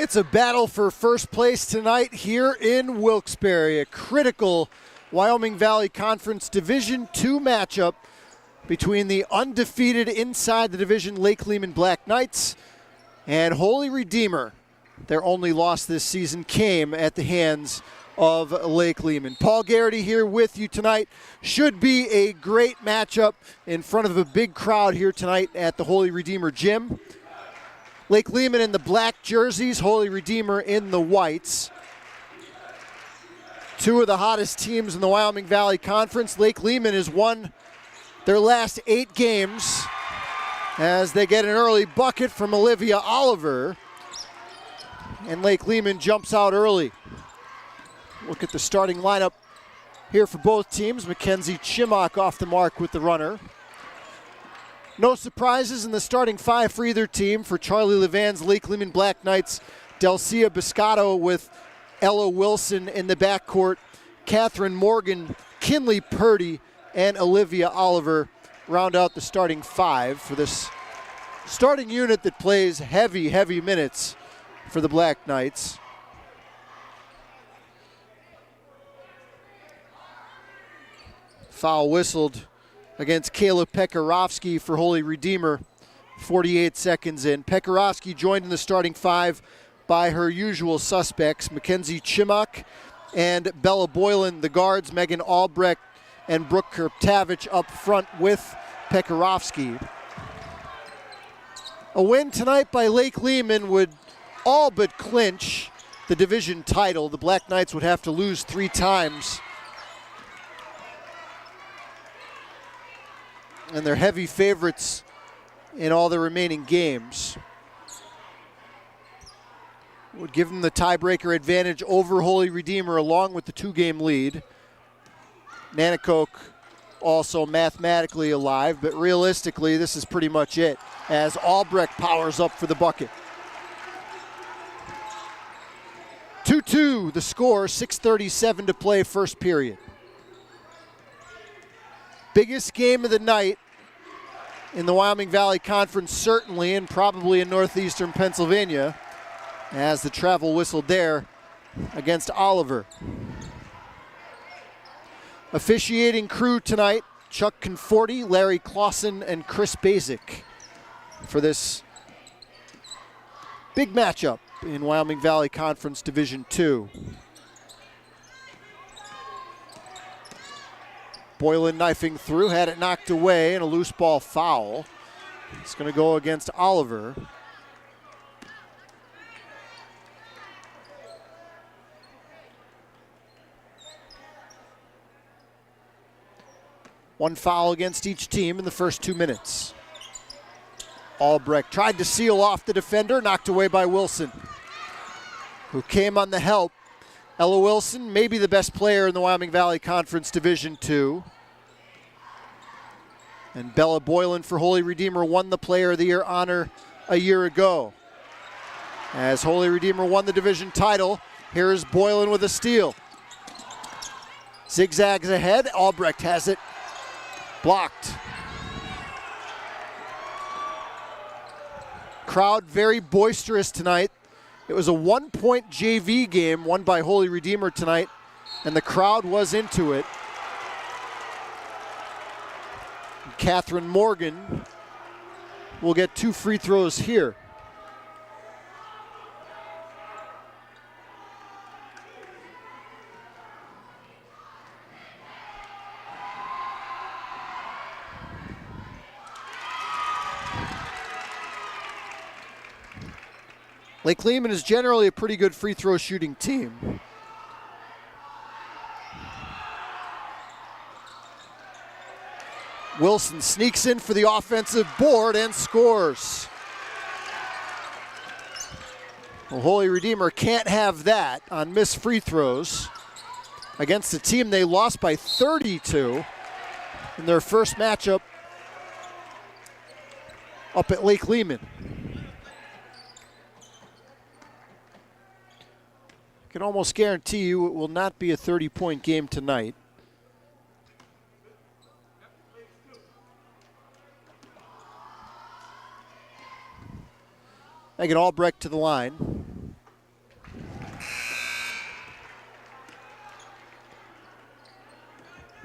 It's a battle for first place tonight here in Wilkes-Barre, a critical Wyoming Valley Conference Division II matchup between the undefeated inside the division Lake Lehman Black Knights and Holy Redeemer. Their only loss this season came at the hands of Lake Lehman. Paul Garrity here with you tonight. Should be a great matchup in front of a big crowd here tonight at the Holy Redeemer Gym. Lake Lehman in the black jerseys, Holy Redeemer in the whites. Two of the hottest teams in the Wyoming Valley Conference. Lake Lehman has won their last 8 games as they get an early bucket from Olivia Oliver. And Lake Lehman jumps out early. Look at the starting lineup here for both teams. Mackenzie Chimok off the mark with the runner. No surprises in the starting 5 for either team. For Charlie Levan's Lake Lehman Black Knights, Delcia Biscotto with Ella Wilson in the backcourt. Catherine Morgan, Kinley Purdy, and Olivia Oliver round out the starting 5 for this starting unit that plays heavy minutes for the Black Knights. Foul whistled against Kayla Pekarovsky for Holy Redeemer, 48 seconds in. Pekarovsky joined in the starting 5 by her usual suspects, Mackenzie Chimok and Bella Boylan, the guards, Megan Albrecht and Brooke Kirptavich up front with Pekarovsky. A win tonight by Lake Lehman would all but clinch the division title. The Black Knights would have to lose 3 times. And they're heavy favorites in all the remaining games. Would give them the tiebreaker advantage over Holy Redeemer along with the 2-game lead. Nanticoke also mathematically alive, but realistically this is pretty much it as Albrecht powers up for the bucket. 2-2 the score, 6:37 to play first period. Biggest game of the night in the Wyoming Valley Conference, certainly, and probably in northeastern Pennsylvania, as the travel whistled there against Oliver. Officiating crew tonight, Chuck Conforti, Larry Clausen, and Chris Basic for this big matchup in Wyoming Valley Conference Division II. Boylan knifing through, had it knocked away, and a loose ball foul. It's going to go against Oliver. One foul against each team in the first 2 minutes. Albrecht tried to seal off the defender, knocked away by Wilson, who came on the help. Ella Wilson, maybe the best player in the Wyoming Valley Conference Division II. And Bella Boylan for Holy Redeemer won the Player of the Year honor a year ago. As Holy Redeemer won the division title, here's Boylan with a steal. Zigzags ahead, Albrecht has it. Blocked. Crowd very boisterous tonight. It was a 1-point JV game won by Holy Redeemer tonight, and the crowd was into it. Catherine Morgan will get 2 free throws here. Lake Lehman is generally a pretty good free throw shooting team. Wilson sneaks in for the offensive board and scores. Well, Holy Redeemer can't have that on missed free throws against a team they lost by 32 in their first matchup up at Lake Lehman. I can almost guarantee you it will not be a 30-point game tonight. Megan Albrecht to the line.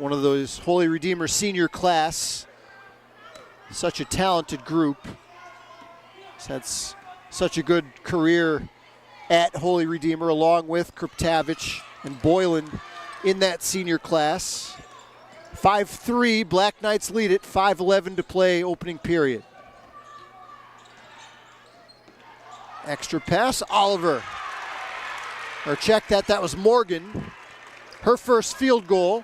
one of those Holy Redeemer senior class. Such a talented group. He's had such a good career at Holy Redeemer, along with Kriptavich and Boylan in that senior class. 5-3, Black Knights lead it, 5:11 to play, opening period. Extra pass, Oliver. Or check that, that was Morgan. Her first field goal.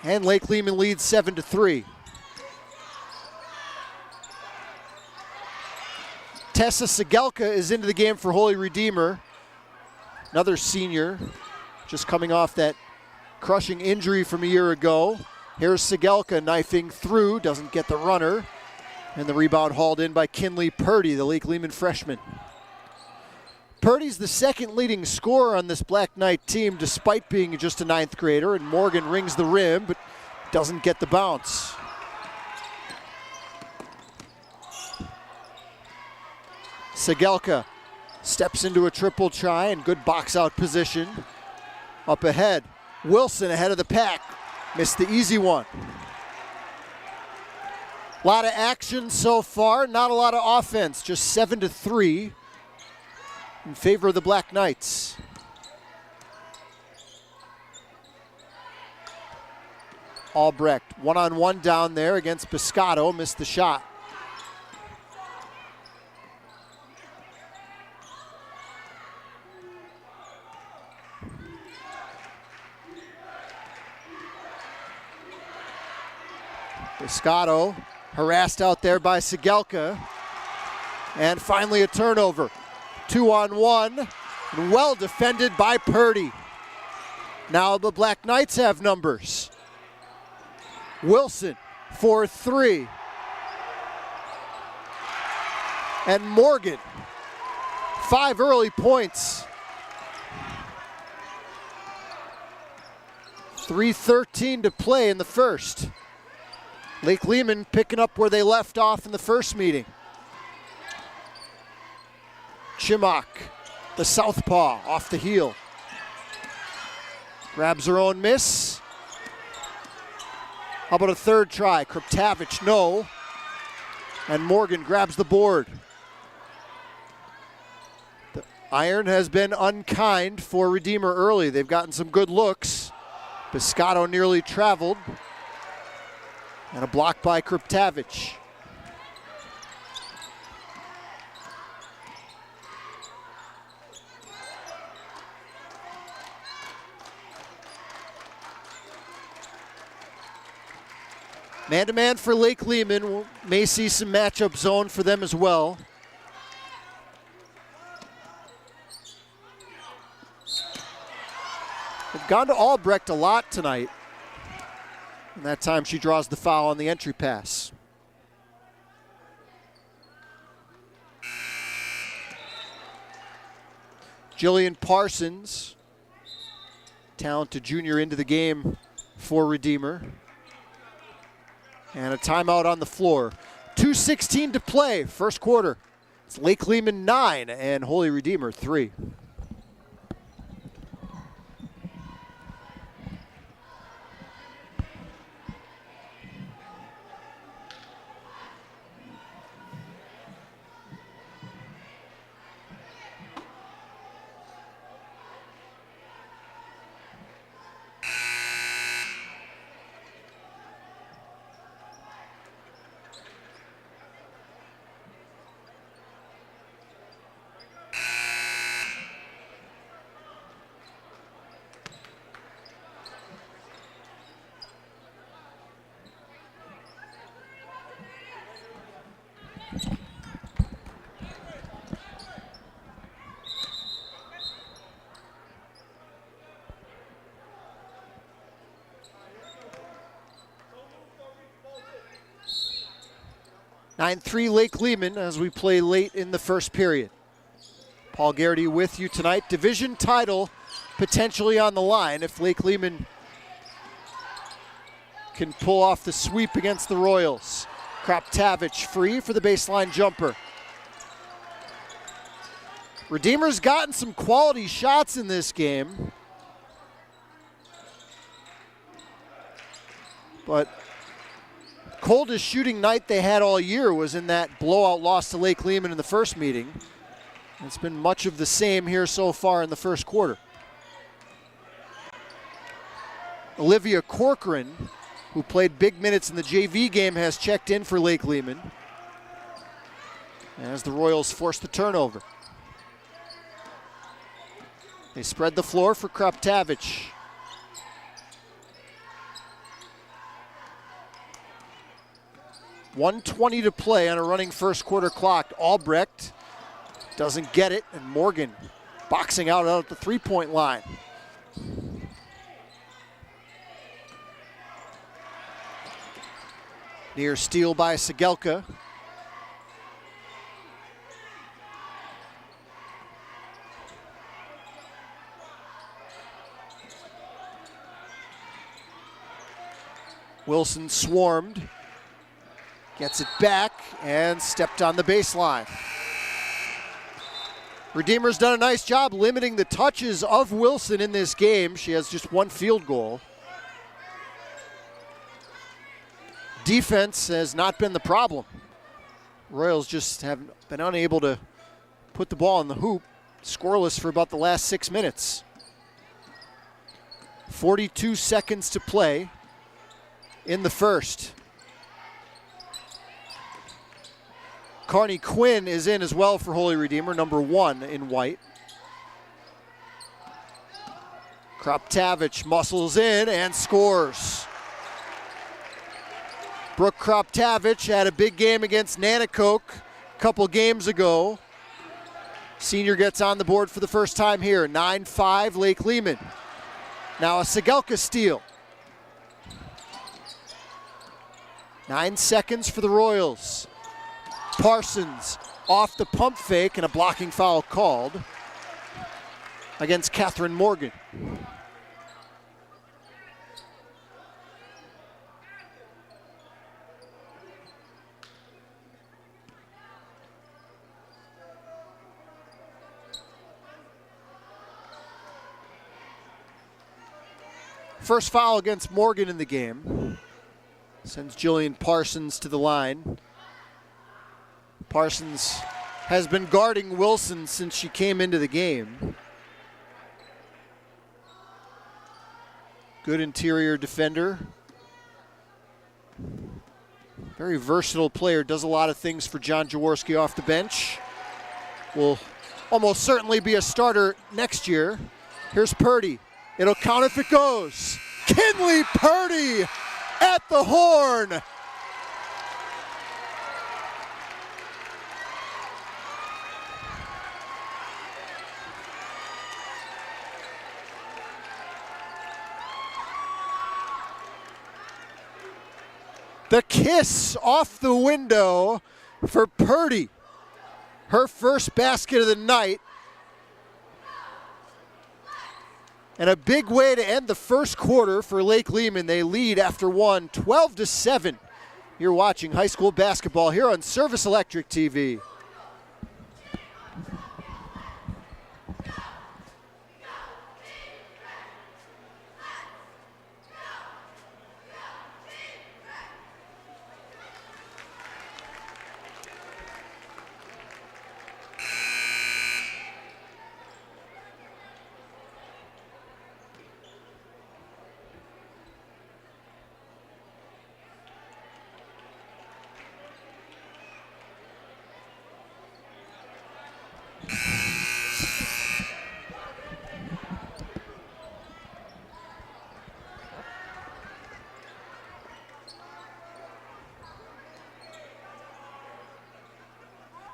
And Lake Lehman leads 7-3. Tessa Sigelka is into the game for Holy Redeemer. Another senior, just coming off that crushing injury from a year ago. Here's Sigelka knifing through, doesn't get the runner. And the rebound hauled in by Kinley Purdy, the Lake Lehman freshman. Purdy's the second leading scorer on this Black Knight team, despite being just a 9th grader, and Morgan rings the rim, but doesn't get the bounce. Sigelka steps into a triple try and good box out position. Up ahead, Wilson ahead of the pack, missed the easy one. A lot of action so far, not a lot of offense, just 7-3 in favor of the Black Knights. Albrecht, one-on-one down there against Biscotto, missed the shot. Biscotto harassed out there by Sigelka. And finally a turnover. 2-on-1, and well defended by Purdy. Now the Black Knights have numbers. Wilson for 3. And Morgan, 5 early points. 3:13 to play in the first. Lake Lehman picking up where they left off in the first meeting. Chimok, the southpaw, off the heel. Grabs her own miss. How about a third try? Kriptavich, no. And Morgan grabs the board. The iron has been unkind for Redeemer early. They've gotten some good looks. Biscotto nearly traveled. And a block by Kriptavich. Man-to-man for Lake Lehman. May see some matchup zone for them as well. They've gone to Albrecht a lot tonight. And that time she draws the foul on the entry pass. Jillian Parsons, talented junior, into the game for Redeemer. And a timeout on the floor. 2:16 to play, first quarter. It's Lake Lehman 9 and Holy Redeemer 3. (9-3) Lake Lehman as we play late in the first period. Paul Garrity with you tonight. Division title potentially on the line if Lake Lehman can pull off the sweep against the Royals. Kriptavich free for the baseline jumper. Redeemer's gotten some quality shots in this game. But coldest shooting night they had all year was in that blowout loss to Lake Lehman in the first meeting. It's been much of the same here so far in the first quarter. Olivia Corcoran, who played big minutes in the JV game, has checked in for Lake Lehman as the Royals force the turnover. They spread the floor for Kroptavich. .120 to play on a running first quarter clock. Albrecht doesn't get it, and Morgan boxing out at the three-point line. Near steal by Segelka. Wilson swarmed. Gets it back and stepped on the baseline. Redeemer's done a nice job limiting the touches of Wilson in this game. She has just one field goal. Defense has not been the problem. Royals just have been unable to put the ball in the hoop. Scoreless for about the last 6 minutes. 42 seconds to play in the first. Carney Quinn is in as well for Holy Redeemer, number 1 in white. Kroptavich muscles in and scores. Brooke Kroptavich had a big game against Nanticoke a couple games ago. Senior gets on the board for the first time here. 9-5 Lake Lehman. Now a Segelka steal. 9 seconds for the Royals. Parsons off the pump fake and a blocking foul called against Catherine Morgan. First foul against Morgan in the game. Sends Jillian Parsons to the line. Parsons has been guarding Wilson since she came into the game. Good interior defender. Very versatile player, does a lot of things for John Jaworski off the bench. Will almost certainly be a starter next year. Here's Purdy. It'll count if it goes. Kinley Purdy at the horn. The kiss off the window for Purdy. Her first basket of the night. And a big way to end the first quarter for Lake Lehman. They lead after one, 12-7. You're watching high school basketball here on Service Electric TV.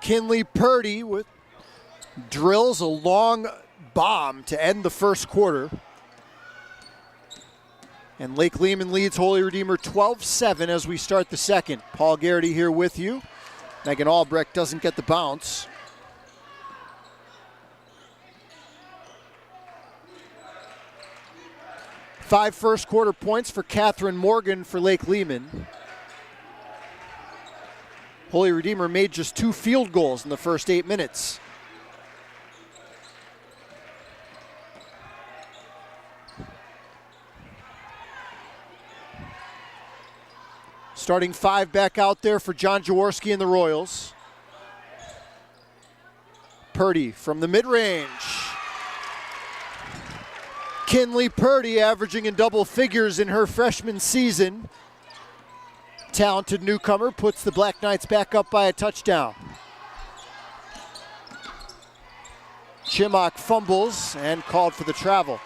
Kinley Purdy drills a long bomb to end the first quarter. And Lake Lehman leads Holy Redeemer 12-7 as we start the second. Paul Garrity here with you. Megan Albrecht doesn't get the bounce. Five first quarter points for Catherine Morgan for Lake Lehman. Holy Redeemer made just 2 field goals in the first 8 minutes. Starting five back out there for John Jaworski and the Royals. Purdy from the mid-range. Kinley Purdy averaging in double figures in her freshman season. Talented newcomer puts the Black Knights back up by a touchdown. Chimok fumbles and called for the travel.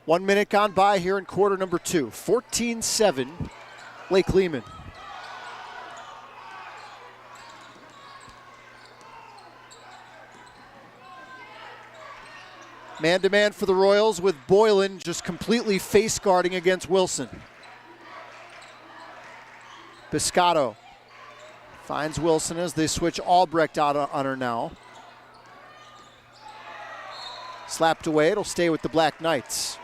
One minute gone by here in quarter number two. 14-7, Lake Lehman. Man-to-man for the Royals with Boylan just completely face guarding against Wilson. Biscotto finds Wilson as they switch Albrecht out on her now. Slapped away, it'll stay with the Black Knights.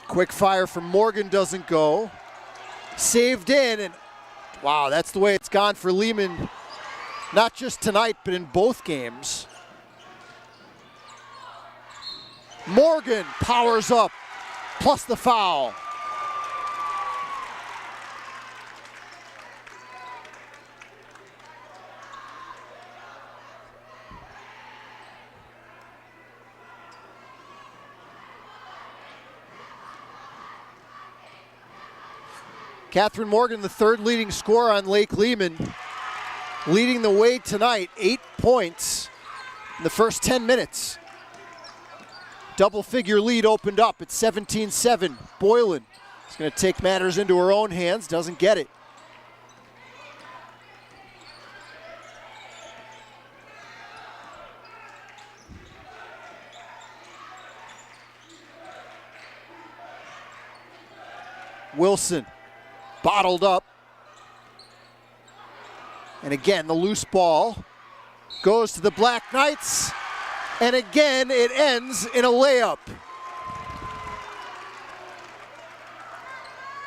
Quick fire from Morgan doesn't go. Saved in, and wow, that's the way it's gone for Lehman, not just tonight, but in both games. Morgan powers up, plus the foul. Catherine Morgan, the third leading scorer on Lake Lehman, leading the way tonight, 8 points in the first 10 minutes. Double-figure lead opened up at 17-7. Boylan is going to take matters into her own hands, doesn't get it. Wilson. Bottled up. And again, the loose ball goes to the Black Knights. And again, it ends in a layup.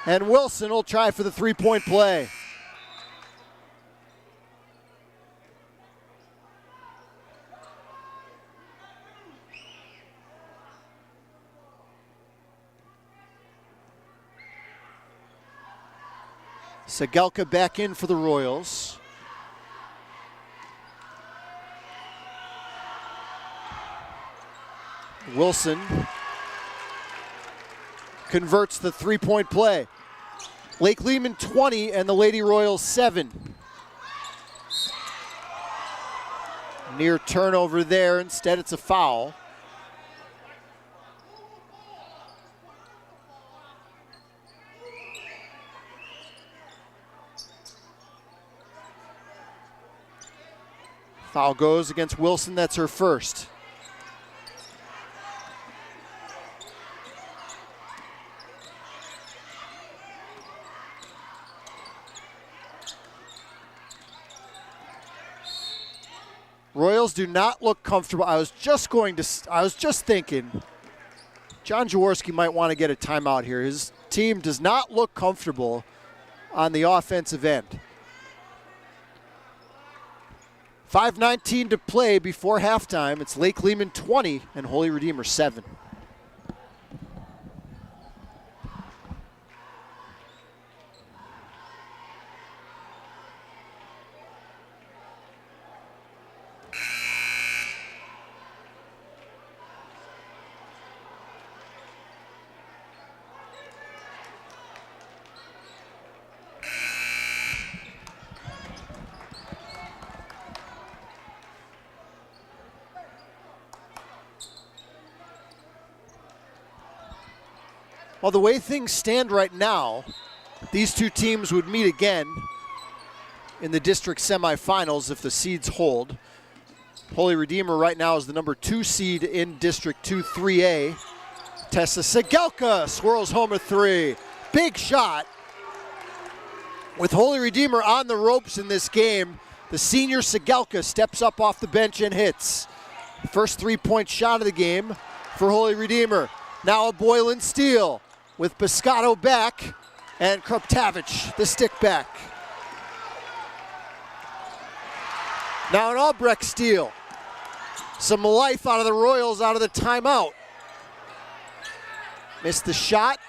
And Wilson will try for the three-point play. Sagelka back in for the Royals. Wilson converts the three-point play. Lake Lehman 20 and the Lady Royals 7. Near turnover there. Instead, it's a foul. Foul goes against Wilson, that's her first. Royals do not look comfortable. I was just thinking John Jaworski might want to get a timeout here. His team does not look comfortable on the offensive end. 5:19 to play before halftime. It's Lake Lehman 20 and Holy Redeemer 7. Well, the way things stand right now, these two teams would meet again in the district semifinals if the seeds hold. Holy Redeemer right now is the number 2 seed in District 2 3A. Tessa Sagelka swirls home a three. Big shot. With Holy Redeemer on the ropes in this game, the senior Sagelka steps up off the bench and hits. First three-point shot of the game for Holy Redeemer. Now a Boylan steal with Piscato back and Kruptavich, the stick back. Now an Albrecht steal. Some life out of the Royals out of the timeout. Missed the shot.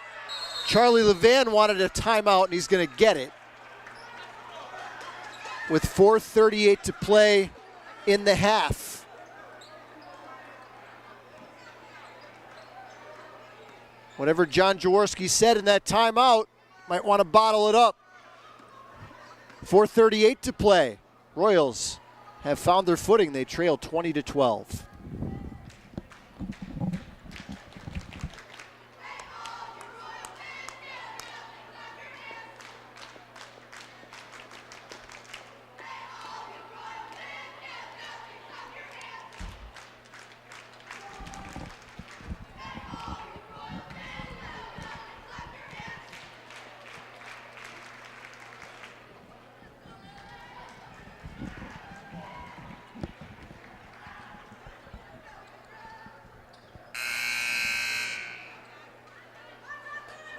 Charlie Levan wanted a timeout and he's going to get it. With 4:38 to play in the half. Whatever John Jaworski said in that timeout, might want to bottle it up. 4:38 to play. Royals have found their footing. They trail 20-12.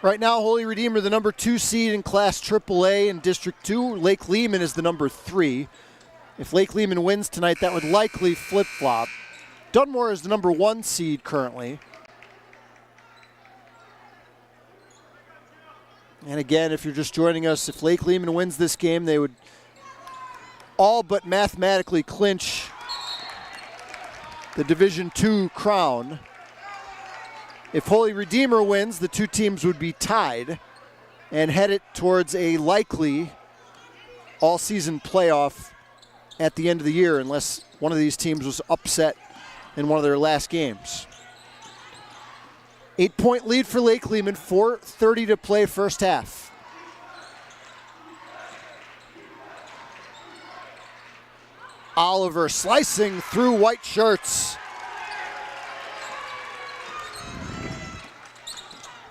Right now, Holy Redeemer, the number 2 seed in Class AAA in District 2. Lake Lehman is the number 3. If Lake Lehman wins tonight, that would likely flip-flop. Dunmore is the number 1 seed currently. And again, if you're just joining us, if Lake Lehman wins this game, they would all but mathematically clinch the Division II crown. If Holy Redeemer wins, the two teams would be tied and headed towards a likely all-season playoff at the end of the year unless one of these teams was upset in one of their last games. 8-point lead for Lake Lehman, 4:30 to play first half. Oliver slicing through white shirts.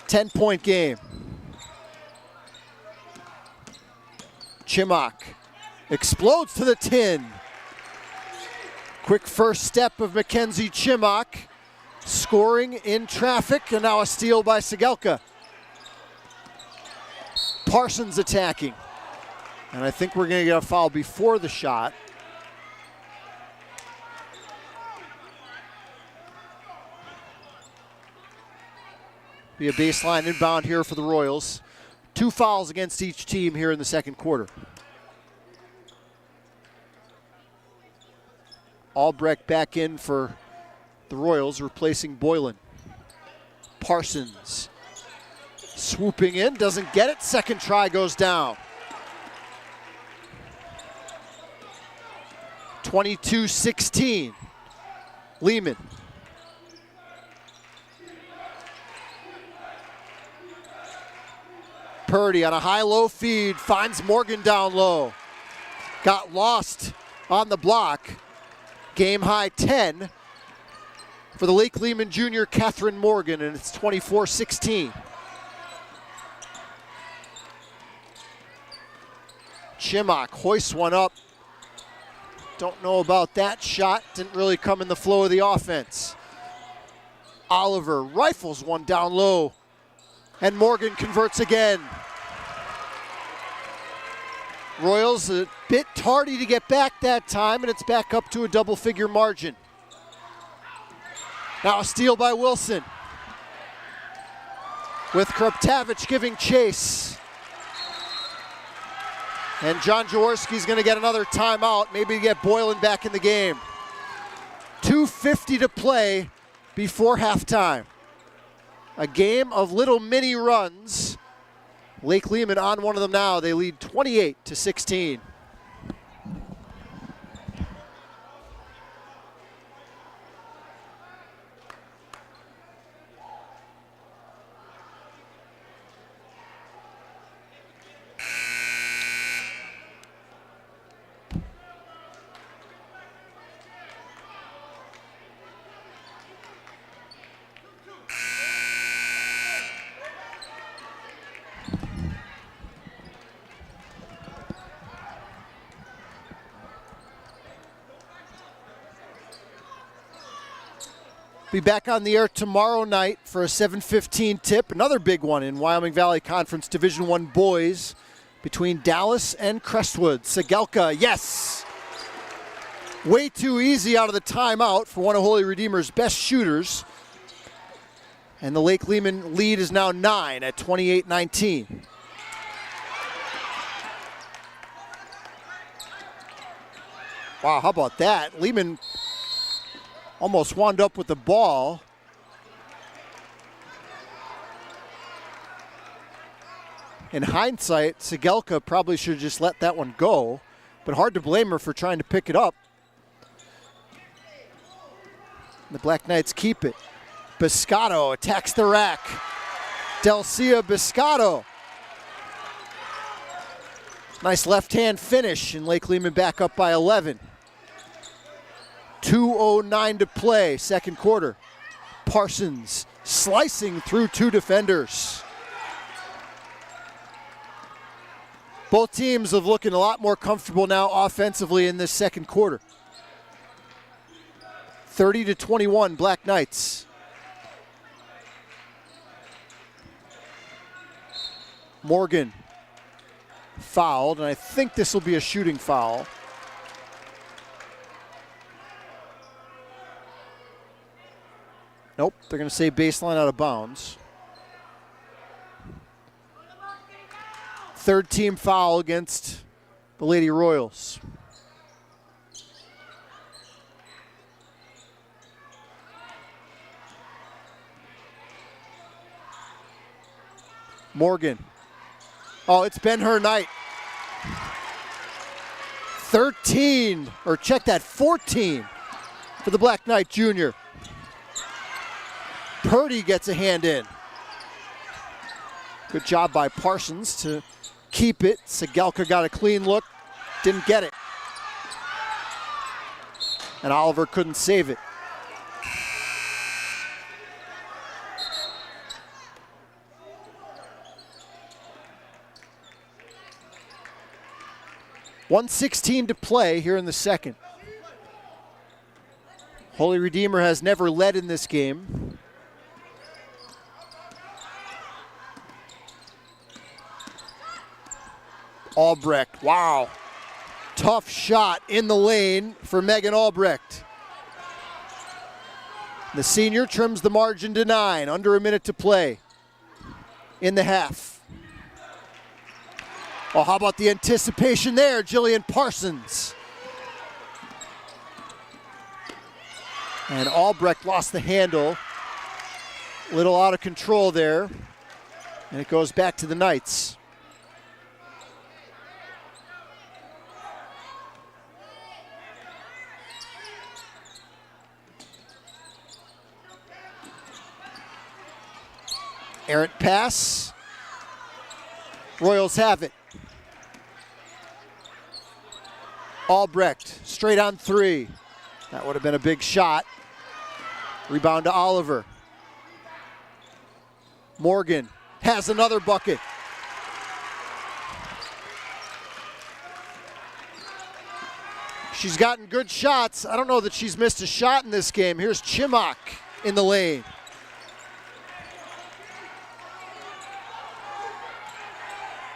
10-point game. Chimok explodes to the tin. Quick first step of Mackenzie Chimok. Scoring in traffic, and now a steal by Segelka. Parsons attacking. And I think we're going to get a foul before the shot. Be a baseline inbound here for the Royals. 2 fouls against each team here in the second quarter. Albrecht back in for the Royals, replacing Boylan. Parsons swooping in, doesn't get it. Second try goes down. 22-16. Lehman. Purdy on a high-low feed, finds Morgan down low. Got lost on the block. Game high 10 for the Lake Lehman junior Catherine Morgan, and it's 24-16. Chimok hoists one up. Don't know about that shot. Didn't really come in the flow of the offense. Oliver rifles one down low, and Morgan converts again. Royals a bit tardy to get back that time, and it's back up to a double-figure margin. Now a steal by Wilson, with Kruptavich giving chase. And John Jaworski's going to get another timeout, maybe get Boylan back in the game. 2:50 to play before halftime. A game of little mini runs. Lake Lehman on one of them now. They lead 28-16. Be back on the air tomorrow night for a 7:15 tip. Another big one in Wyoming Valley Conference Division I boys between Dallas and Crestwood. Segelka, yes! Way too easy out of the timeout for one of Holy Redeemer's best shooters. And the Lake Lehman lead is now 9 at 28-19. Wow, how about that? Lehman almost wound up with the ball. In hindsight, Segelka probably should have just let that one go, but hard to blame her for trying to pick it up. The Black Knights keep it. Biscotto attacks the rack. Delcia Biscotto. Nice left-hand finish, and Lake Lehman back up by 11. 2:09 to play, second quarter. Parsons slicing through two defenders. Both teams have looking a lot more comfortable now offensively in this second quarter. 30-21, Black Knights. Morgan fouled, and I think this will be a shooting foul. Nope, they're going to say baseline out of bounds. Third team foul against the Lady Royals. Morgan. Oh, it's been her night. 13, or check that, 14 for the Black Knight Junior. Purdy gets a hand in. Good job by Parsons to keep it. Segelka got a clean look, didn't get it. And Oliver couldn't save it. .116 to play here in the second. Holy Redeemer has never led in this game. Albrecht, wow. Tough shot in the lane for Megan Albrecht. The senior trims the margin to 9, under a minute to play in the half. Oh, how about the anticipation there, Jillian Parsons. And Albrecht lost the handle. A little out of control there. And it goes back to the Knights. Errant pass. Royals have it. Albrecht, straight on three. That would have been a big shot. Rebound to Oliver. Morgan has another bucket. She's gotten good shots. I don't know that she's missed a shot in this game. Here's Chimok in the lane.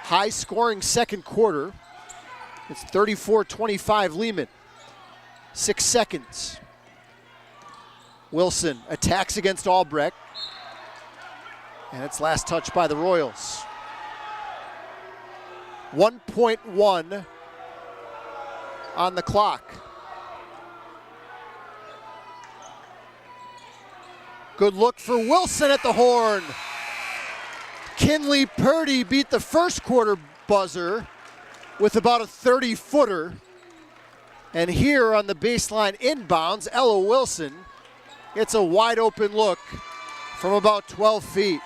High scoring second quarter. It's 34-25 Lehman. 6 seconds. Wilson attacks against Albrecht. And it's last touch by the Royals. 1.1 on the clock. Good look for Wilson at the horn. Kinley Purdy beat the first quarter buzzer with about a 30-footer. And here on the baseline inbounds, Ella Wilson gets a wide open look from about 12 feet.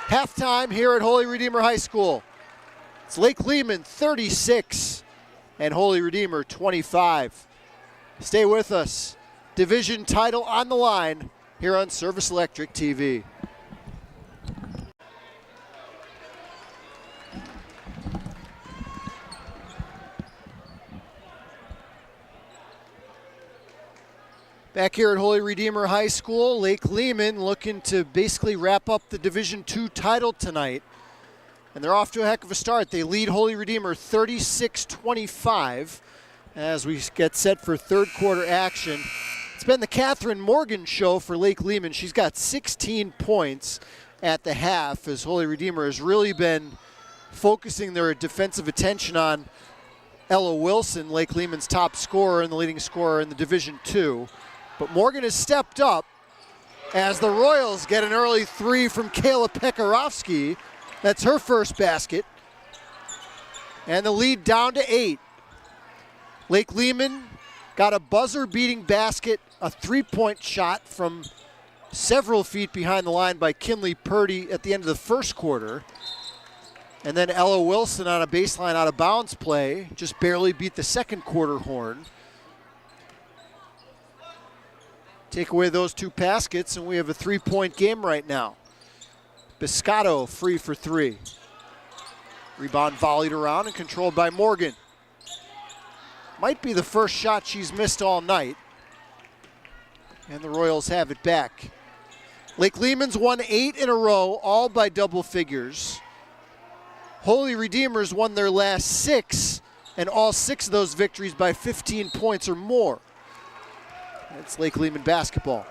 Halftime here at Holy Redeemer High School. It's Lake Lehman 36 and Holy Redeemer 25. Stay with us. Division title on the line here on Service Electric TV. Back here at Holy Redeemer High School, Lake Lehman looking to basically wrap up the Division II title tonight. And they're off to a heck of a start. They lead Holy Redeemer 36-25 as we get set for third quarter action. It's been the Catherine Morgan show for Lake Lehman. She's got 16 points at the half as Holy Redeemer has really been focusing their defensive attention on Ella Wilson, Lake Lehman's top scorer and the leading scorer in the Division II. But Morgan has stepped up as the Royals get an early three from Kayla Pekarovsky. That's her first basket. And the lead down to 8. Lake Lehman got a buzzer-beating basket, a three-point shot from several feet behind the line by Kinley Purdy at the end of the first quarter. And then Ella Wilson on a baseline out-of-bounds play just barely beat the second quarter horn. Take away those two baskets, and we have a three-point game right now. Biscotto free for three. Rebound volleyed around and controlled by Morgan. Might be the first shot she's missed all night. And the Royals have it back. Lake Lehman's won 8 in a row, all by double figures. Holy Redeemers won their last 6, and all 6 of those victories by 15 points or more. It's Lake Lehman basketball.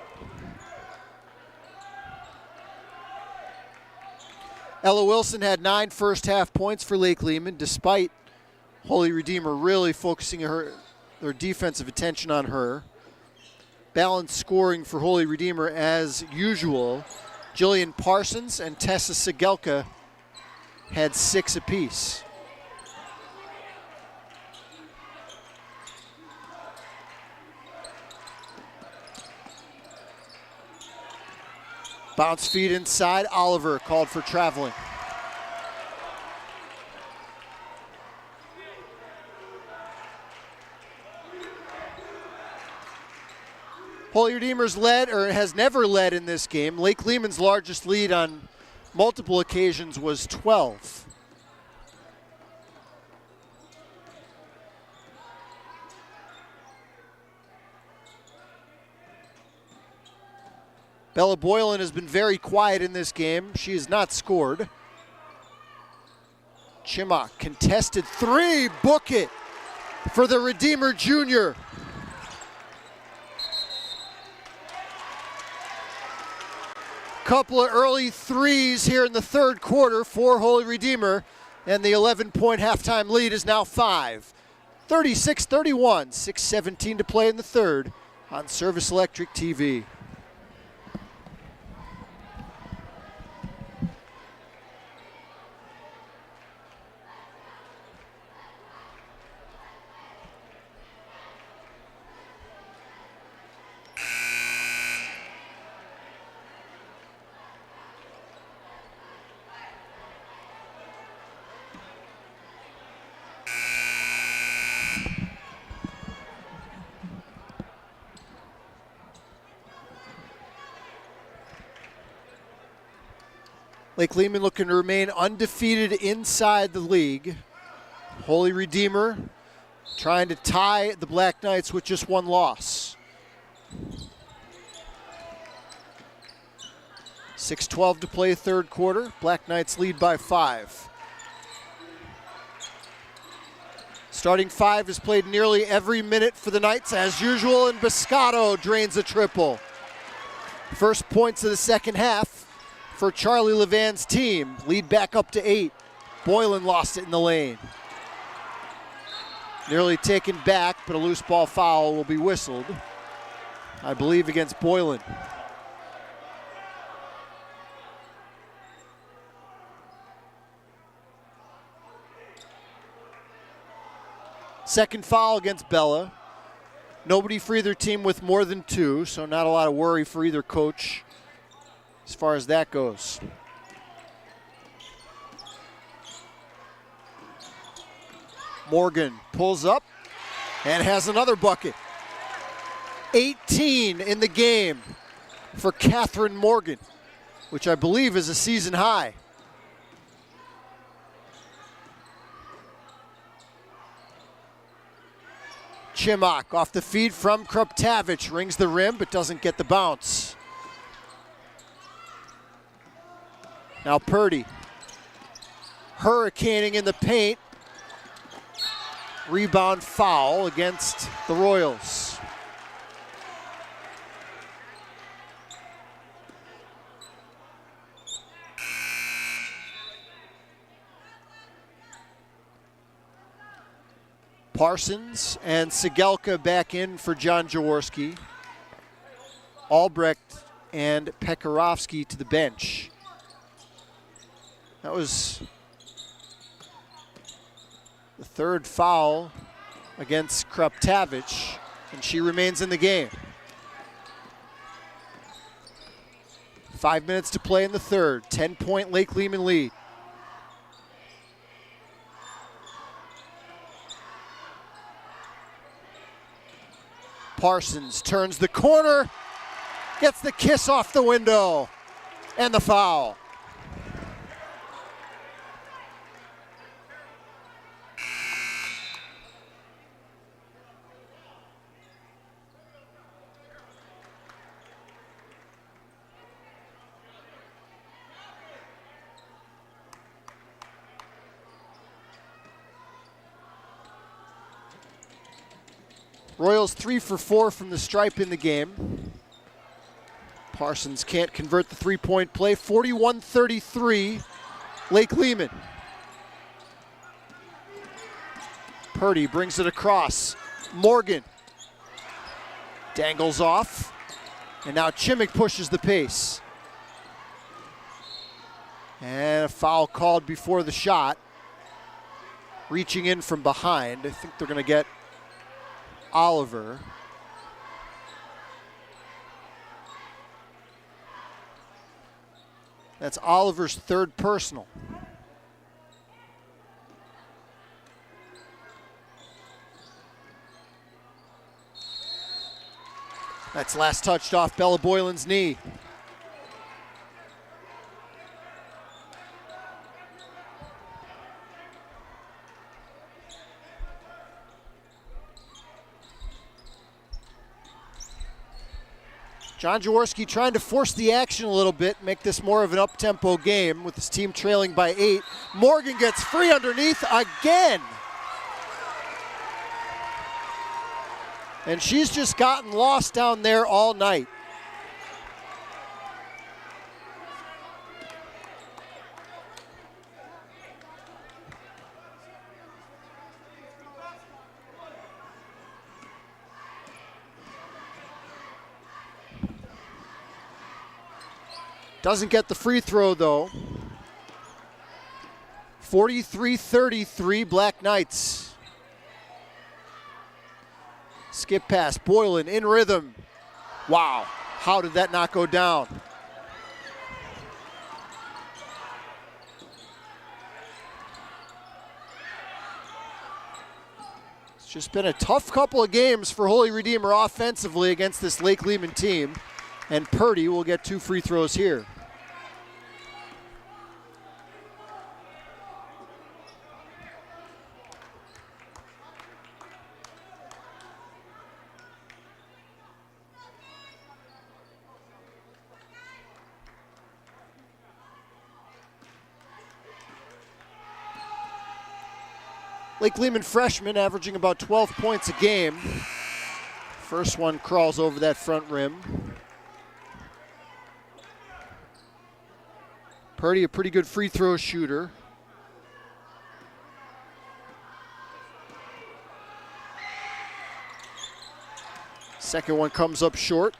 Ella Wilson had 9 first half points for Lake Lehman, despite Holy Redeemer really focusing their defensive attention on her. Balanced scoring for Holy Redeemer as usual. Jillian Parsons and Tessa Sigelka had 6 apiece. Bounce feed inside. Oliver called for traveling. Holy Redeemer's led, or has never led in this game. Lake Lehman's largest lead on multiple occasions was 12. Bella Boylan has been very quiet in this game. She has not scored. Chimok, contested three, book it for the Redeemer Junior. Couple of early threes here in the third quarter for Holy Redeemer, and the 11-point halftime lead is now 5. 36-31, 6:17 to play in the third on Service Electric TV. Lake Lehman looking to remain undefeated inside the league. Holy Redeemer trying to tie the Black Knights with just one loss. 6:12 to play third quarter. Black Knights lead by 5. Starting 5 has played nearly every minute for the Knights as usual, and Biscotto drains a triple. First points of the second half for Charlie Levan's team. Lead back up to 8. Boylan lost it in the lane. Nearly taken back, but a loose ball foul will be whistled, I believe, against Boylan. Second foul against Bella. Nobody for either team with more than 2, so not a lot of worry for either coach as far as that goes. Morgan pulls up and has another bucket. 18 in the game for Catherine Morgan, which I believe is a season high. Chimok off the feed from Kruptavich, rings the rim but doesn't get the bounce. Now Purdy, hurricaning in the paint. Rebound foul against the Royals. Parsons and Sigelka back in for John Jaworski. Albrecht and Pekarovsky to the bench. That was the third foul against Kruptavich, and she remains in the game. 5 minutes to play in the third. 10-point Lake Lehman lead. Parsons turns the corner, gets the kiss off the window, and the foul. Royals 3 for 4 from the stripe in the game. Parsons can't convert the three-point play. 41-33, Lake Lehman. Purdy brings it across. Morgan dangles off, and now Chimok pushes the pace. And a foul called before the shot. Reaching in from behind. I think they're going to get Oliver. That's Oliver's third personal. That's last touched off Bella Boylan's knee. John Jaworski trying to force the action a little bit, make this more of an up-tempo game with his team trailing by 8. Morgan gets free underneath again. And she's just gotten lost down there all night. Doesn't get the free throw though. 43-33 Black Knights. Skip pass, Boylan in rhythm. Wow, how did that not go down? It's just been a tough couple of games for Holy Redeemer offensively against this Lake Lehman team. And Purdy will get 2 free throws here. Lake Lehman freshman averaging about 12 points a game. First one crawls over that front rim. Purdy, a pretty good free throw shooter. Second one comes up short.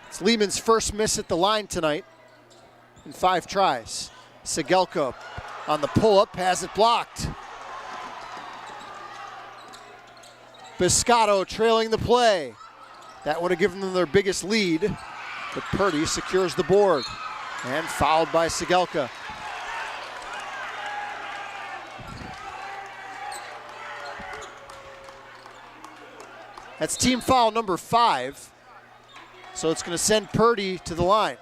It's Lehman's first miss at the line tonight in 5 tries. Sigelka on the pull-up has it blocked. Biscotto trailing the play. That would have given them their biggest lead, but Purdy secures the board and fouled by Sigelka. That's team foul number 5, so it's going to send Purdy to the line.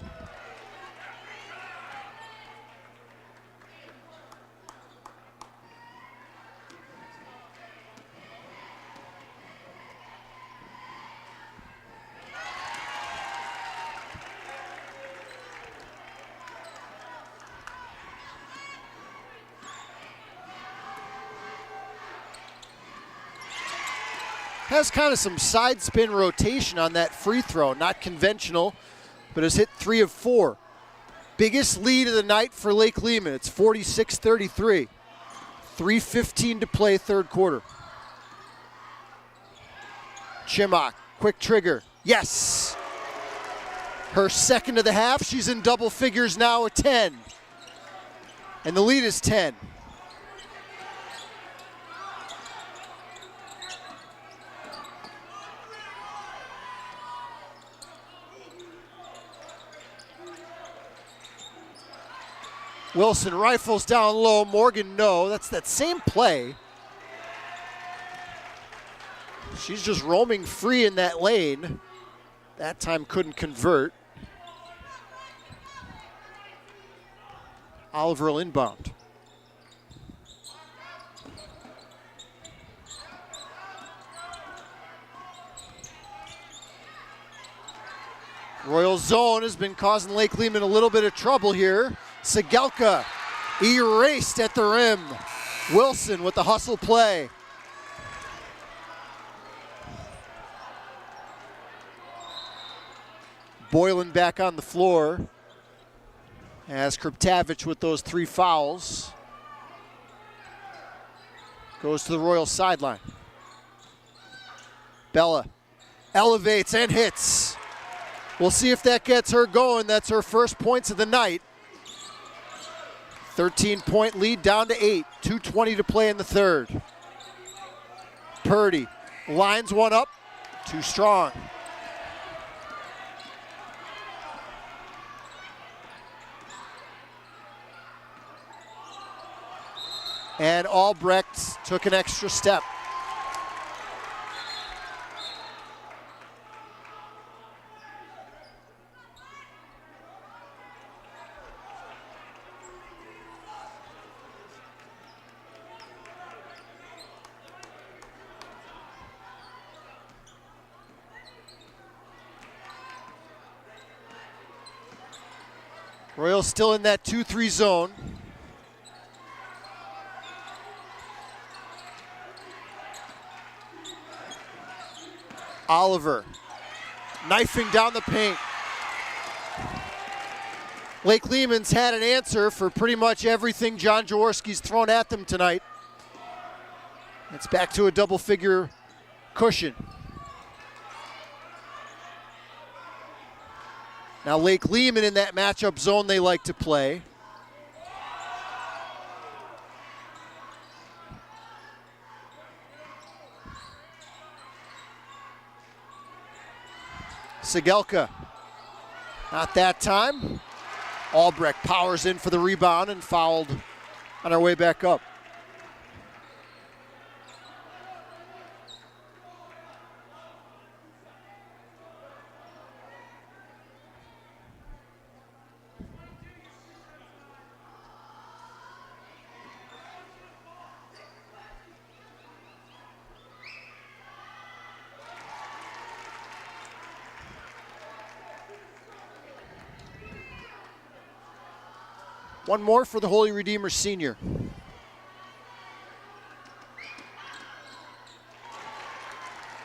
has kind of some side spin rotation on that free throw. Not conventional, but has hit 3 of 4. Biggest lead of the night for Lake Lehman. It's 46-33. 3:15 to play, third quarter. Chimok, quick trigger. Yes! Her second of the half. She's in double figures now at 10. And the lead is 10. Wilson rifles down low. Morgan, no. That's that same play. She's just roaming free in that lane. That time couldn't convert. Oliver will inbound. Royal zone has been causing Lake Lehman a little bit of trouble here. Segelka erased at the rim. Wilson with the hustle play. Boylan back on the floor as Kriptavich with those 3 fouls goes to the Royal sideline. Bella elevates and hits. We'll see if that gets her going. That's her first points of the night. 13-point lead down to 8. 2:20 to play in the third. Purdy lines one up. Too strong. And Albrecht took an extra step. Royals still in that 2-3 zone. Oliver knifing down the paint. Lake Lehman's had an answer for pretty much everything John Jaworski's thrown at them tonight. It's back to a double-figure cushion. Now Lake Lehman in that matchup zone they like to play. Segelka, not that time. Albrecht powers in for the rebound and fouled on our way back up. One more for the Holy Redeemer Senior.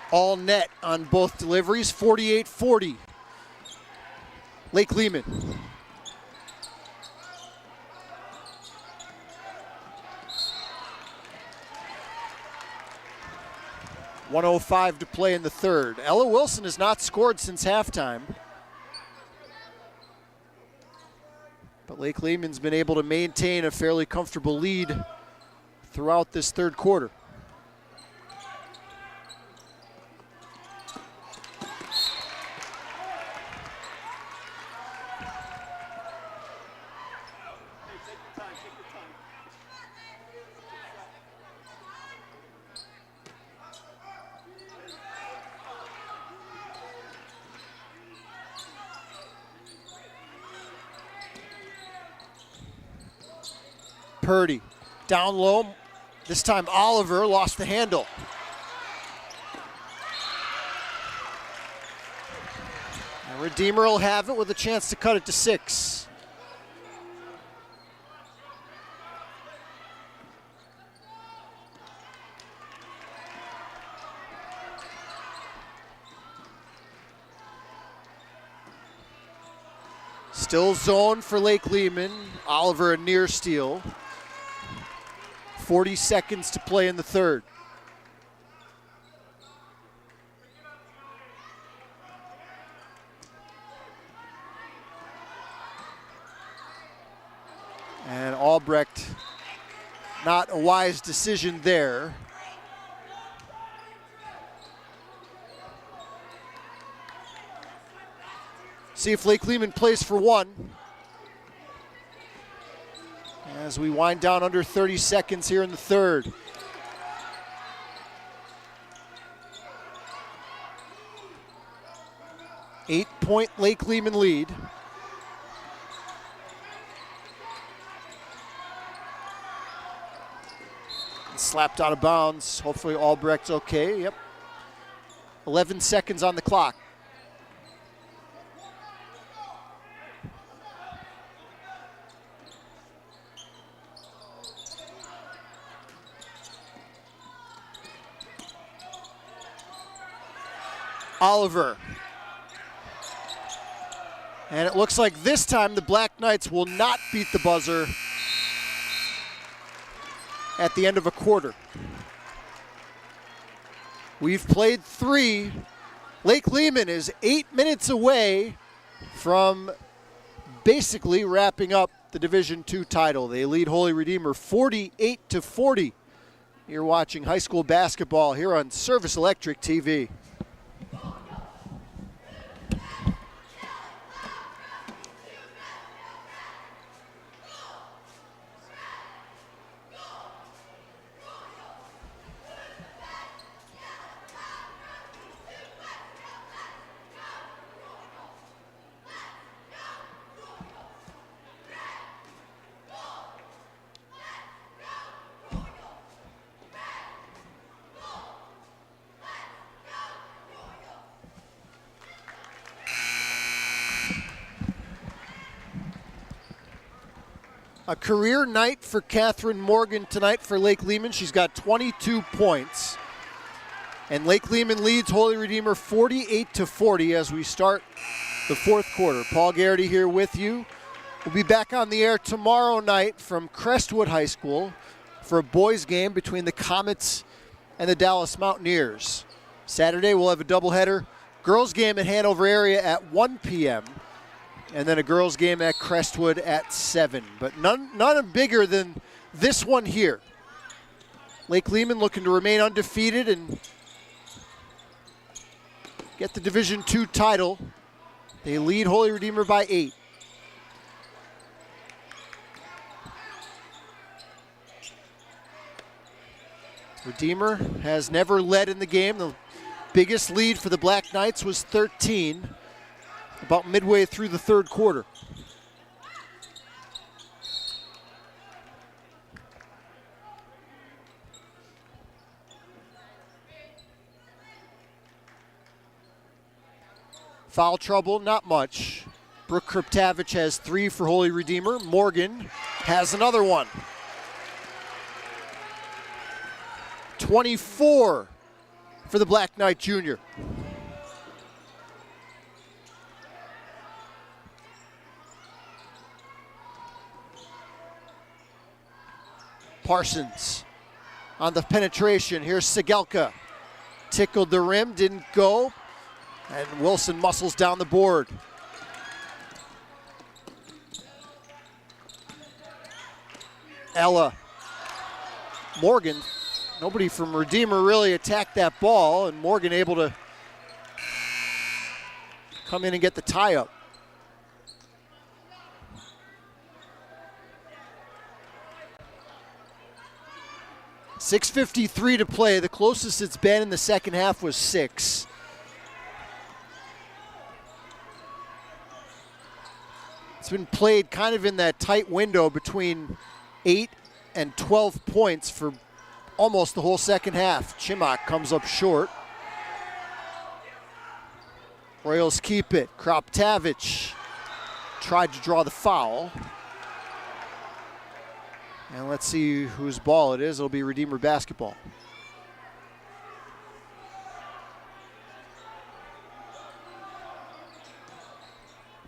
All net on both deliveries, 48-40. Lake Lehman. .105 to play in the third. Ella Wilson has not scored since halftime. But Lake Lehman's been able to maintain a fairly comfortable lead throughout this third quarter. Purdy down low. This time Oliver lost the handle. And Redeemer will have it with a chance to cut it to 6. Still zone for Lake Lehman. Oliver a near steal. 40 seconds to play in the third. And Albrecht, not a wise decision there. See if Lake Lehman plays for one. As we wind down under 30 seconds here in the third. Eight-point Lake Lehman lead. Slapped out of bounds. Hopefully Albrecht's okay. Yep. 11 seconds on the clock. Oliver. And it looks like this time the Black Knights will not beat the buzzer at the end of a quarter. We've played 3. Lake Lehman is 8 minutes away from basically wrapping up the Division II title. They lead Holy Redeemer 48-40. You're watching high school basketball here on Service Electric TV. A career night for Catherine Morgan tonight for Lake Lehman. She's got 22 points. And Lake Lehman leads Holy Redeemer 48-40 as we start the fourth quarter. Paul Garrity here with you. We'll be back on the air tomorrow night from Crestwood High School for a boys game between the Comets and the Dallas Mountaineers. Saturday we'll have a doubleheader. Girls game at Hanover area at 1 p.m. and then a girls game at Crestwood at 7. But none bigger than this one here. Lake Lehman looking to remain undefeated and get the Division II title. They lead Holy Redeemer by 8. Redeemer has never led in the game. The biggest lead for the Black Knights was 13. About midway through the third quarter. Foul trouble, not much. Brooke Kriptavich has 3 for Holy Redeemer. Morgan has another one. 24 for the Black Knight Junior. Parsons on the penetration. Here's Sigelka. Tickled the rim, didn't go. And Wilson muscles down the board. Ella. Morgan. Nobody from Redeemer really attacked that ball, and Morgan able to come in and get the tie up. .6:53 to play. The closest it's been in the second half was 6. It's been played kind of in that tight window between 8 and 12 points for almost the whole second half. Chimok comes up short. Royals keep it. Kriptavich tried to draw the foul. And let's see whose ball it is. It'll be Redeemer basketball.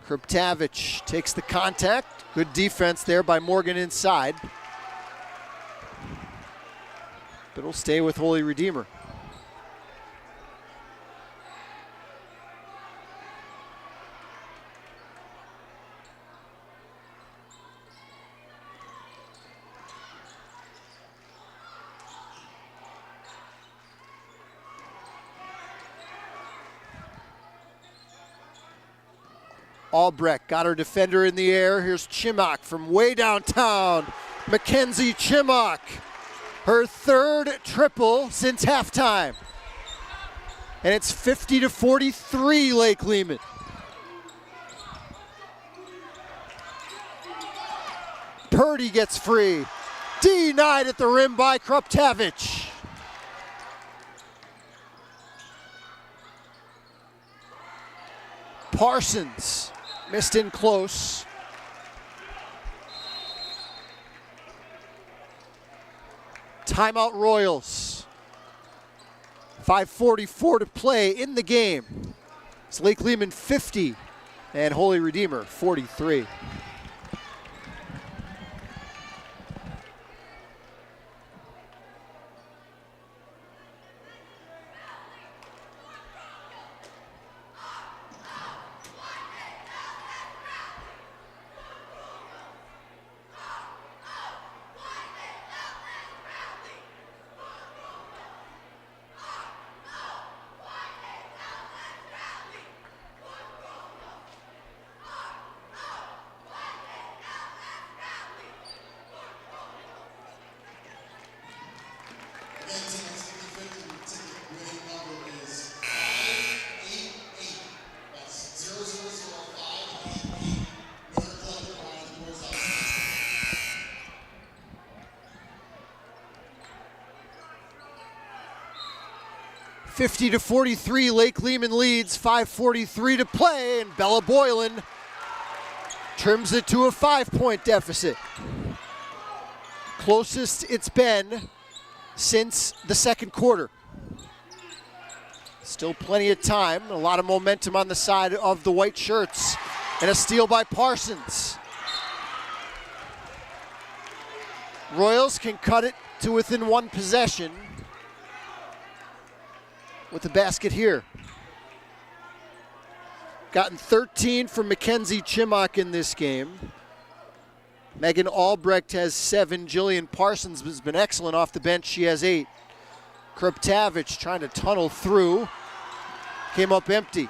Kruptavich takes the contact. Good defense there by Morgan inside. But it'll stay with Holy Redeemer. Albrecht got her defender in the air. Here's Chimok from way downtown. Mackenzie Chimok, her third triple since halftime. And it's 50-43 Lake Lehman. Purdy gets free. Denied at the rim by Kruptavich. Parsons missed in close. Timeout Royals. 5:44 to play in the game. It's Lake Lehman 50 and Holy Redeemer 43. (50-43) Lake Lehman leads, 5:43 to play, and Bella Boylan trims it to a 5-point deficit. Closest it's been since the second quarter. Still plenty of time, a lot of momentum on the side of the white shirts, and a steal by Parsons. Royals can cut it to within one possession with the basket here. Gotten 13 from Mackenzie Chimok in this game. Megan Albrecht has 7. Jillian Parsons has been excellent off the bench. She has 8. Kruptavich trying to tunnel through. Came up empty.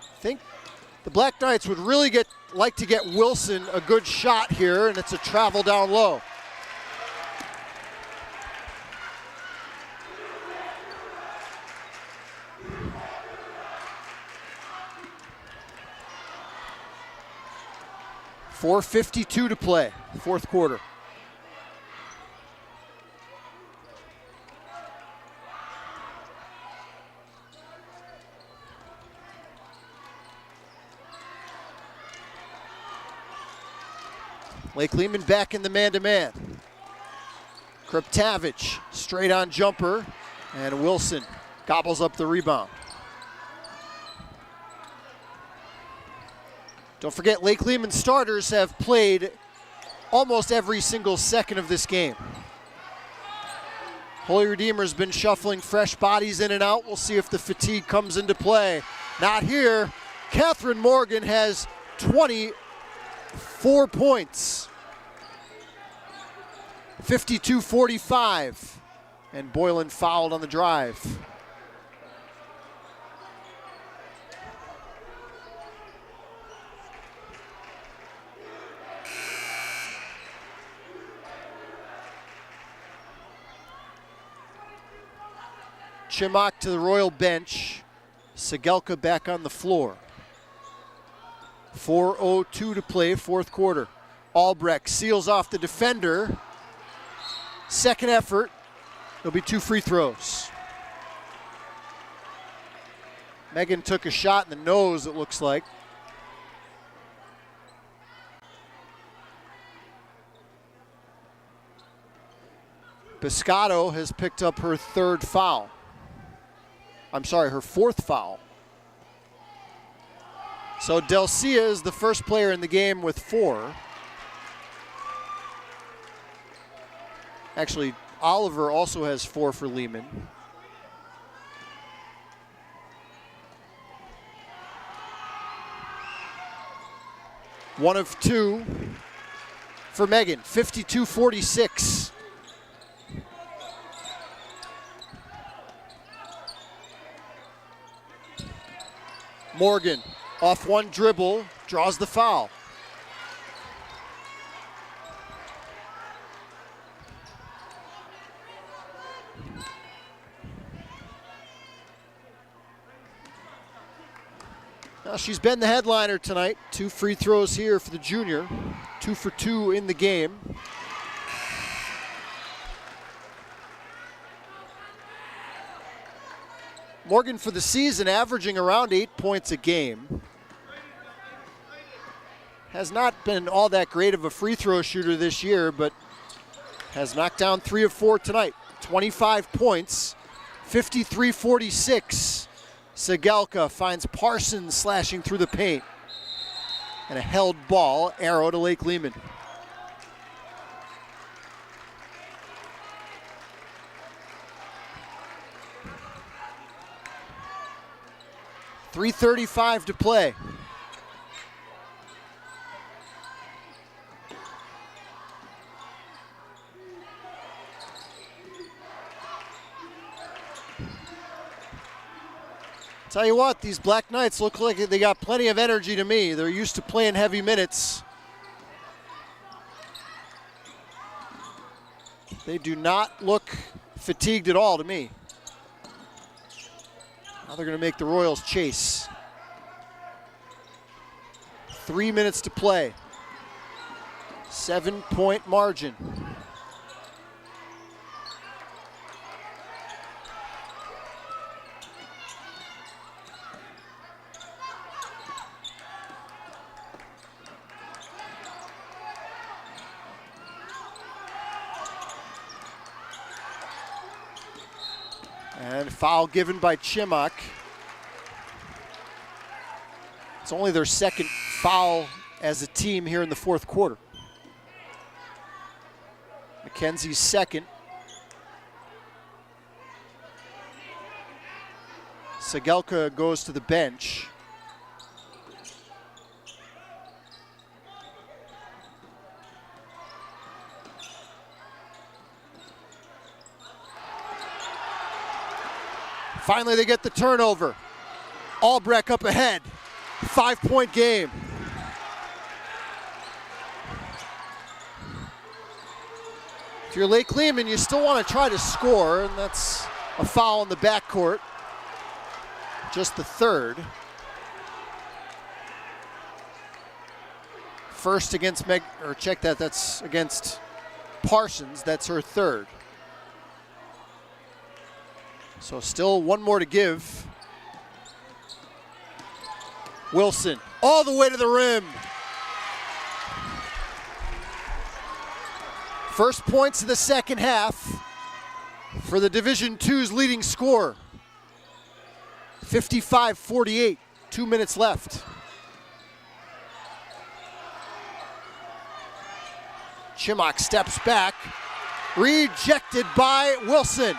I think the Black Knights would really like to get Wilson a good shot here, and it's a travel down low. .452 to play, fourth quarter. Lake Lehman back in the man-to-man. Kruptavich, straight on jumper, and Wilson gobbles up the rebound. Don't forget, Lake Lehman starters have played almost every single second of this game. Holy Redeemer's been shuffling fresh bodies in and out. We'll see if the fatigue comes into play. Not here. Catherine Morgan has 24 points. 52-45. And Boylan fouled on the drive. Chimok to the Royal bench. Segelka back on the floor. 4:02 to play, fourth quarter. Albrecht seals off the defender. Second effort. There'll be 2 free throws. Megan took a shot in the nose, it looks like. Biscotto has picked up her third foul. I'm sorry, her fourth foul. So Del Cia is the first player in the game with 4. Actually, Oliver also has 4 for Lehman. One of 2 for Megan, 52-46. Morgan off one dribble, draws the foul. Now she's been the headliner tonight. 2 free throws here for the junior. 2 for 2 in the game. Morgan for the season averaging around 8 points a game. Has not been all that great of a free throw shooter this year, but has knocked down 3 of 4 tonight. 25 points, 53-46. Segelka finds Parsons slashing through the paint. And a held ball, arrow to Lake Lehman. .335 to play. Tell you what, these Black Knights look like they got plenty of energy to me. They're used to playing heavy minutes. They do not look fatigued at all to me. Now they're going to make the Royals chase. 3 minutes to play. 7-point margin. And foul given by Chimak. It's only their second foul as a team here in the fourth quarter. McKenzie's second. Segelka goes to the bench. Finally, they get the turnover. Albrecht up ahead. 5-point game. If you're Lake Lehman, you still want to try to score, and that's a foul in the backcourt. Just the third. First against that's against Parsons. That's her third. So still one more to give. Wilson all the way to the rim. First points of the second half for the Division II's leading scorer. 55-48, 2 minutes left. Chimak steps back, rejected by Wilson.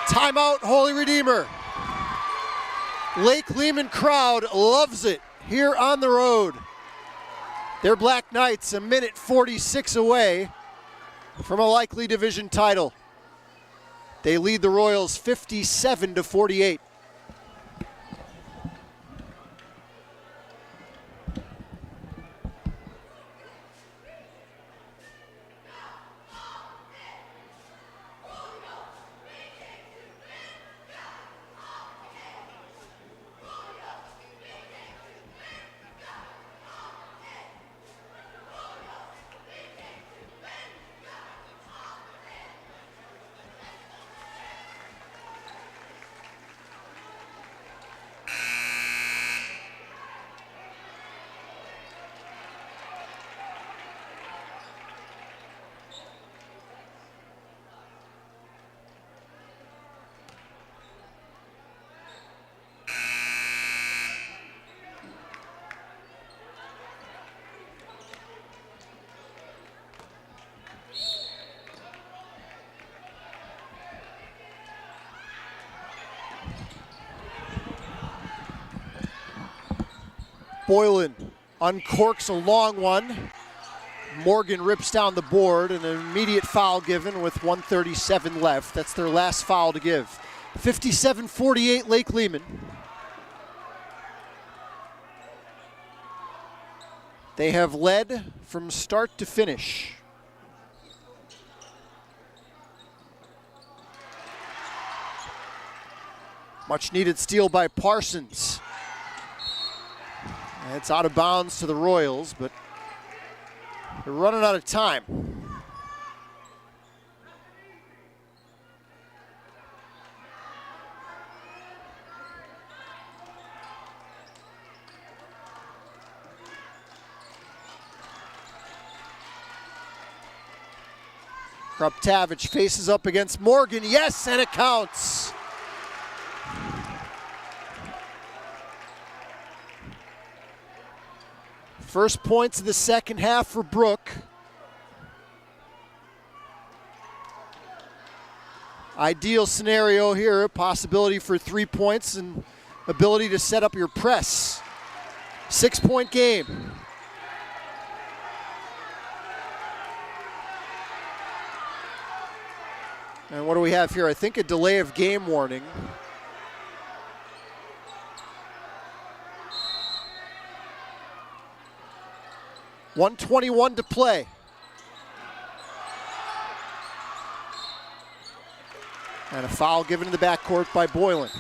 Timeout, Holy Redeemer. Lake Lehman crowd loves it here on the road. Their Black Knights a minute 46 away from a likely division title. They lead the Royals 57-48. Boylan uncorks a long one. Morgan rips down the board, and an immediate foul given with 1:37 left. That's their last foul to give. 57-48 Lake Lehman. They have led from start to finish. Much needed steal by Parsons. It's out of bounds to the Royals, but they're running out of time. Kruptavich faces up against Morgan. Yes, and it counts. First points of the second half for Brook. Ideal scenario here, a possibility for 3 points and ability to set up your press. 6-point game. And what do we have here? I think a delay of game warning. .121 to play. And a foul given in the backcourt by Boylan.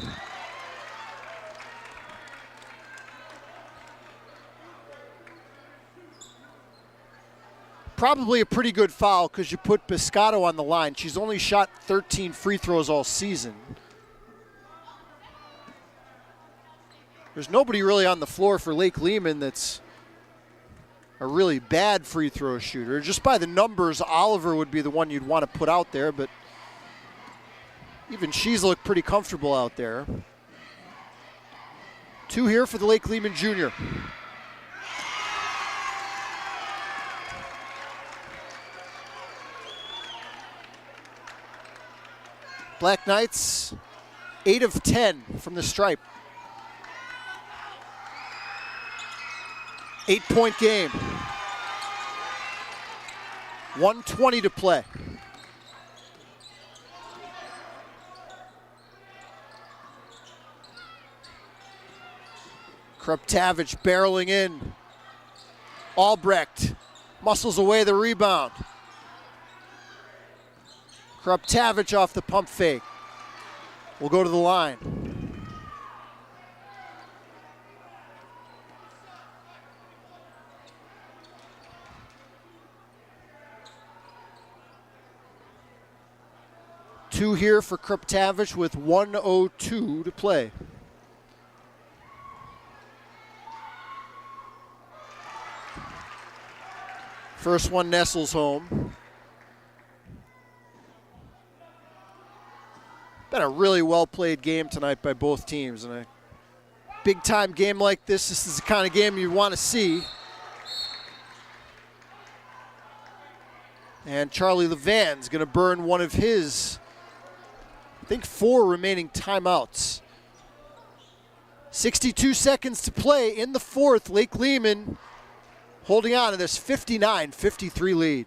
Probably a pretty good foul because you put Biscotto on the line. She's only shot 13 free throws all season. There's nobody really on the floor for Lake Lehman that's a really bad free throw shooter. Just by the numbers, Oliver would be the one you'd want to put out there, but even she's looked pretty comfortable out there. 2 here for the Lake Lehman junior. Black Knights, 8 of 10 from the stripe. 8-point game. 1:20 to play. Kruptavich barreling in. Albrecht muscles away the rebound. Kruptavich off the pump fake. Will go to the line. Two here for Kruptavich with 1:02 to play. First one nestles home. Been a really well-played game tonight by both teams. And a big-time game like this is the kind of game you want to see. And Charlie Levan's going to burn one of his, I think, 4 remaining timeouts. 62 seconds to play in the fourth. Lake Lehman holding on to this 59-53 lead.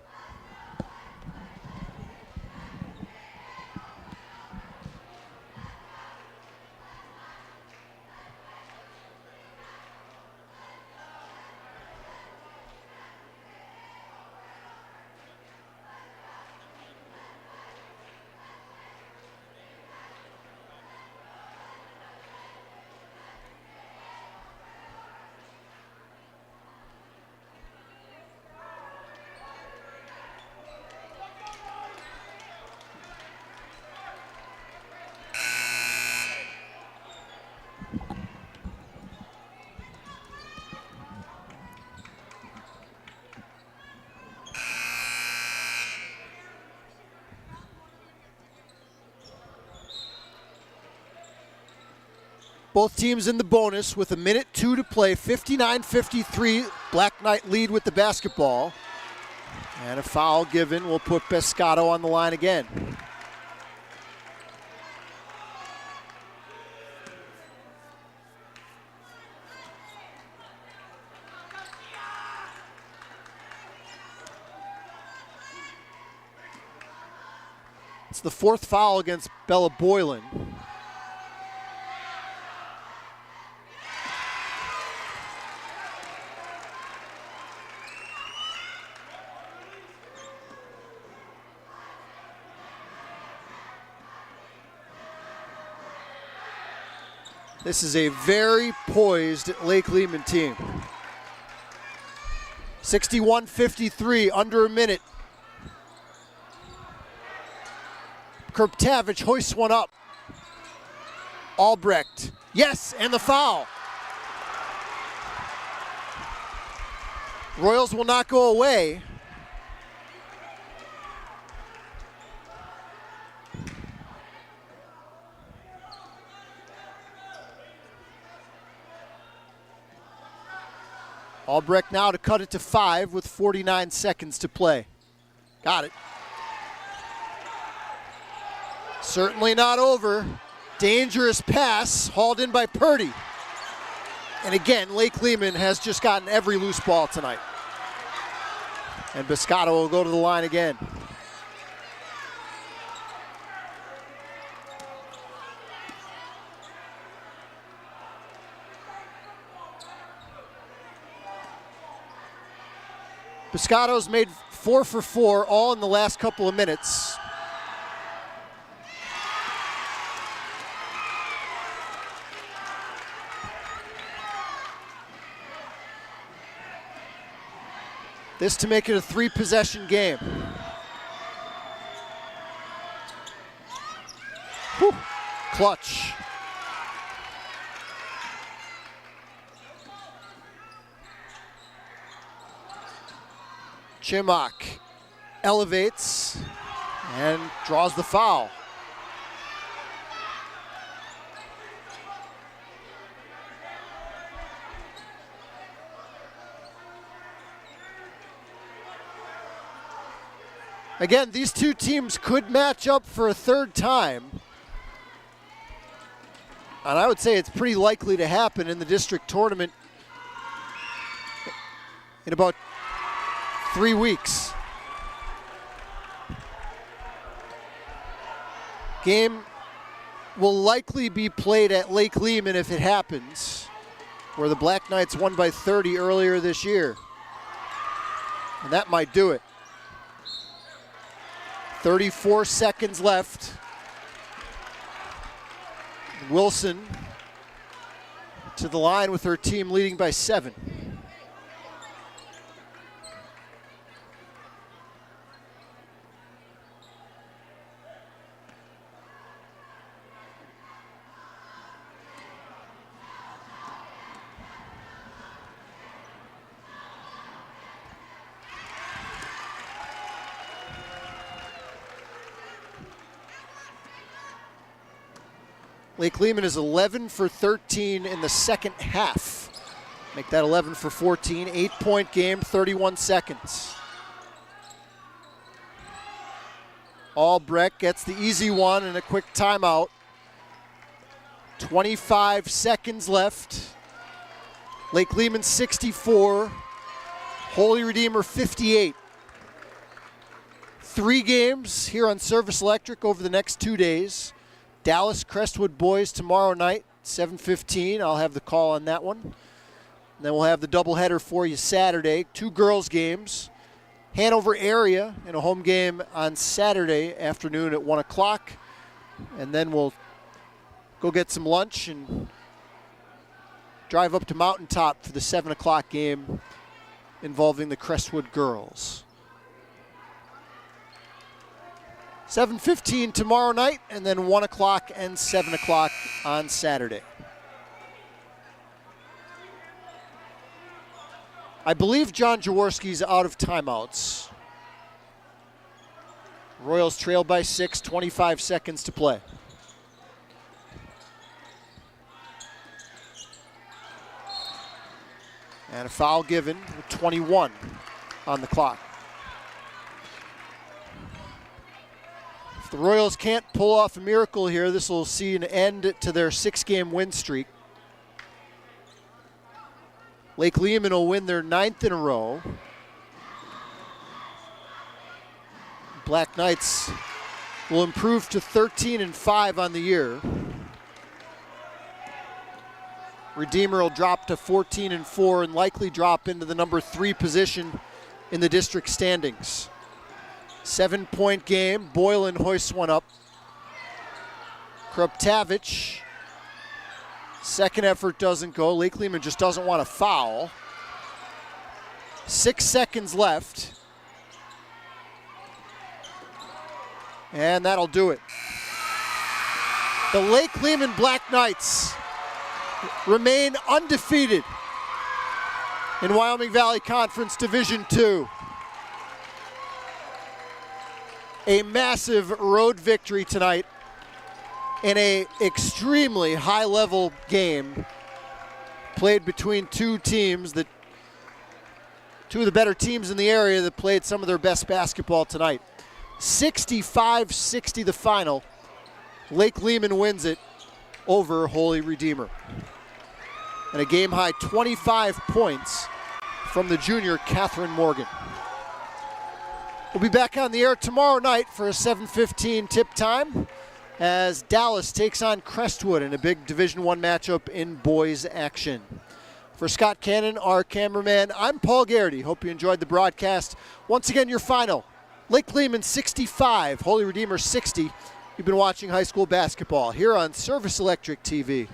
Both teams in the bonus with 1:02 to play. 59-53, Black Knight lead with the basketball. And a foul given will put Pescato on the line again. It's the fourth foul against Bella Boylan. This is a very poised Lake Lehman team. 61-53, under a minute. Kirptavich hoists one up. Albrecht, yes, and the foul. Royals will not go away. Albrecht now to cut it to 5 with 49 seconds to play. Got it. Certainly not over. Dangerous pass, hauled in by Purdy. And again, Lake Lehman has just gotten every loose ball tonight. And Biscotto will go to the line again. Biscotto's made 4 for 4, all in the last couple of minutes. This to make it a 3-possession game. Whew. Clutch. Chimok elevates and draws the foul. Again, these two teams could match up for a third time. And I would say it's pretty likely to happen in the district tournament in about 3 weeks. Game will likely be played at Lake Lehman if it happens, where the Black Knights won by 30 earlier this year. And that might do it. 34 seconds left. Wilson to the line with her team leading by 7. Lake Lehman is 11 for 13 in the second half. Make that 11 for 14. 8-point game, 31 seconds. Albrecht gets the easy one and a quick timeout. 25 seconds left. Lake Lehman 64. Holy Redeemer 58. 3 games here on Service Electric over the next 2 days. Dallas Crestwood boys tomorrow night, 7:15. I'll have the call on that one. And then we'll have the doubleheader for you Saturday. 2 girls games. Hanover area in a home game on Saturday afternoon at 1 o'clock. And then we'll go get some lunch and drive up to Mountaintop for the 7 o'clock game involving the Crestwood girls. 7:15 tomorrow night, and then 1 o'clock and 7 o'clock on Saturday. I believe John Jaworski's out of timeouts. Royals trail by 6, 25 seconds to play. And a foul given with 21 on the clock. The Royals can't pull off a miracle here. This will see an end to their 6-game win streak. Lake Lehman will win their 9th in a row. Black Knights will improve to 13-5 on the year. Redeemer will drop to 14-4 and likely drop into the number 3 position in the district standings. 7-point game. Boylan hoists one up. Kruptavich. Second effort doesn't go. Lake Lehman just doesn't want to foul. 6 seconds left. And that'll do it. The Lake Lehman Black Knights remain undefeated in Wyoming Valley Conference Division II. A massive road victory tonight in an extremely high-level game played between two teams, two of the better teams in the area that played some of their best basketball tonight. 65-60 the final. Lake Lehman wins it over Holy Redeemer. And a game-high 25 points from the junior Catherine Morgan. We'll be back on the air tomorrow night for a 7:15 tip time as Dallas takes on Crestwood in a big Division I matchup in boys action. For Scott Cannon, our cameraman, I'm Paul Garrity. Hope you enjoyed the broadcast. Once again, your final, Lake Lehman 65, Holy Redeemer 60. You've been watching high school basketball here on Service Electric TV.